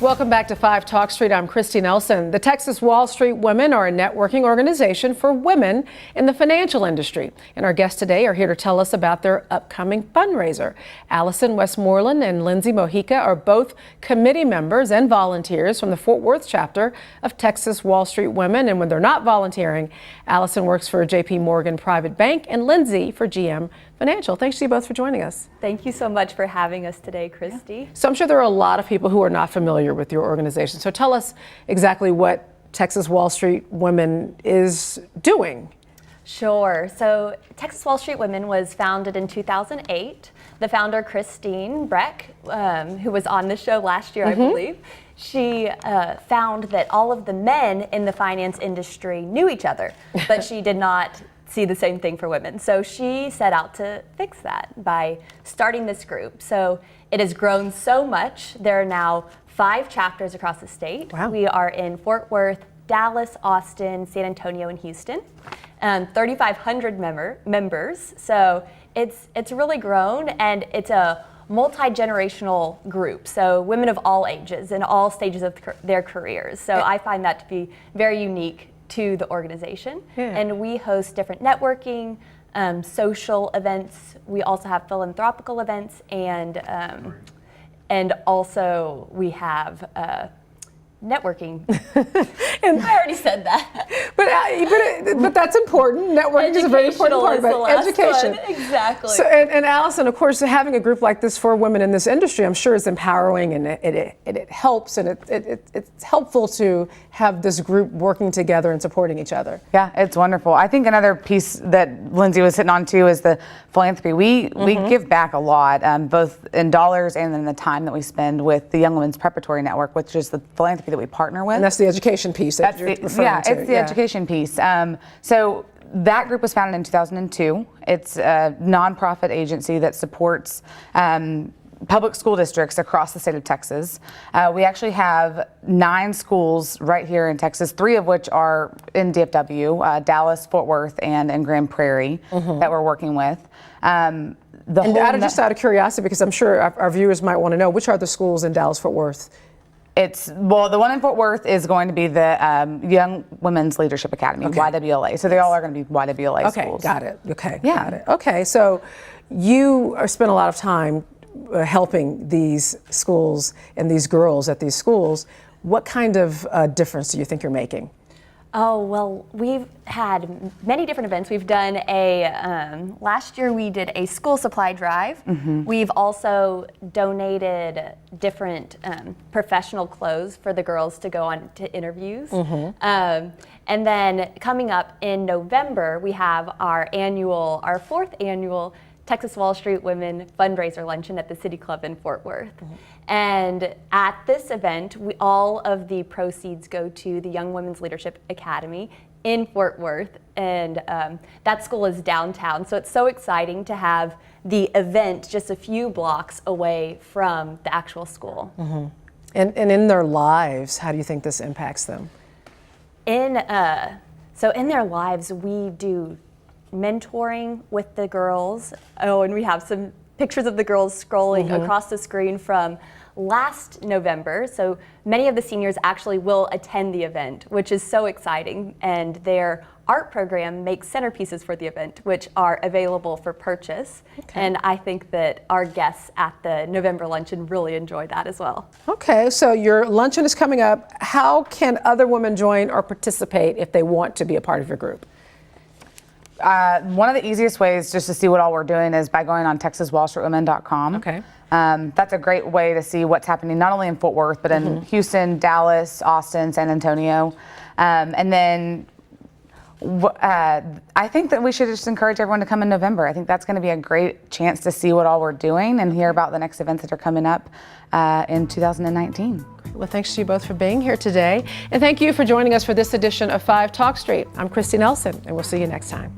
Welcome back to 5 Talk Street. I'm Christy Nelson. The Texas Wall Street Women are a networking organization for women in the financial industry. And our guests today are here to tell us about their upcoming fundraiser. Allison Westmoreland and Lindsay Mojica are both committee members and volunteers from the Fort Worth chapter of Texas Wall Street Women. And when they're not volunteering, Allison works for JP Morgan Private Bank and Lindsay for GM Financial. Thanks to you both for joining us. Thank you so much for having us today, Christy. Yeah. So I'm sure there are a lot of people who are not familiar with your organization. So tell us exactly what Texas Wall Street Women is doing. Sure. So Texas Wall Street Women was founded in 2008. The founder, Christine Breck, who was on the show last year, I believe, she found that all of the men in the finance industry knew each other, but she did not see the same thing for women. So she set out to fix that by starting this group. So it has grown so much. There are now 5 chapters across the state. Wow. We are in Fort Worth, Dallas, Austin, San Antonio, and Houston. 3,500 members. So it's really grown, and it's a multi-generational group. So women of all ages and all stages of their careers. So I find that to be very unique to the organization. Yeah. And we host different networking, social events. We also have philanthropical events, and also we have networking. And I already said that. But that's important. Networking is a very important part about education. Exactly. So, and Allison, of course, having a group like this for women in this industry, I'm sure is empowering, and it helps, and it's helpful to have this group working together and supporting each other. Yeah, it's wonderful. I think another piece that Lindsay was hitting on too is the philanthropy. We give back a lot, both in dollars and in the time that we spend with the Young Women's Preparatory Network, which is the philanthropy that we partner with. And that's the education piece that you're referring to. Yeah, it's the education piece. So that group was founded in 2002. It's a nonprofit agency that supports public school districts across the state of Texas. We actually have 9 schools right here in Texas, 3 of which are in DFW, Dallas, Fort Worth, and in Grand Prairie that we're working with. Just out of curiosity, because I'm sure our viewers might want to know, which are the schools in Dallas, Fort Worth? The one in Fort Worth is going to be the Young Women's Leadership Academy, YWLA. So they all are going to be YWLA schools. Got it. Okay, yeah. Got it. Okay, so you spend a lot of time helping these schools and these girls at these schools. What kind of difference do you think you're making? Oh, well, we've had many different events. We've done last year we did a school supply drive. We've also donated different professional clothes for the girls to go on to interviews. And then coming up in November, we have our 4th annual Texas Wall Street Women Fundraiser Luncheon at the City Club in Fort Worth. And at this event, all of the proceeds go to the Young Women's Leadership Academy in Fort Worth. And that school is downtown, so it's so exciting to have the event just a few blocks away from the actual school. And in their lives, how do you think this impacts them? So in their lives, we do mentoring with the girls. Oh, and we have some pictures of the girls scrolling across the screen from last November. So many of the seniors actually will attend the event, which is so exciting. And their art program makes centerpieces for the event, which are available for purchase. And I think that our guests at the November luncheon really enjoy that as well. Okay, so your luncheon is coming up. How can other women join or participate if they want to be a part of your group? One of the easiest ways just to see what all we're doing is by going on TexasWallStreetWomen.com. Okay. That's a great way to see what's happening not only in Fort Worth, but in Houston, Dallas, Austin, San Antonio. And then I think that we should just encourage everyone to come in November. I think that's going to be a great chance to see what all we're doing and hear about the next events that are coming up in 2019. Well, thanks to you both for being here today. And thank you for joining us for this edition of 5 Talk Street. I'm Christy Nelson, and we'll see you next time.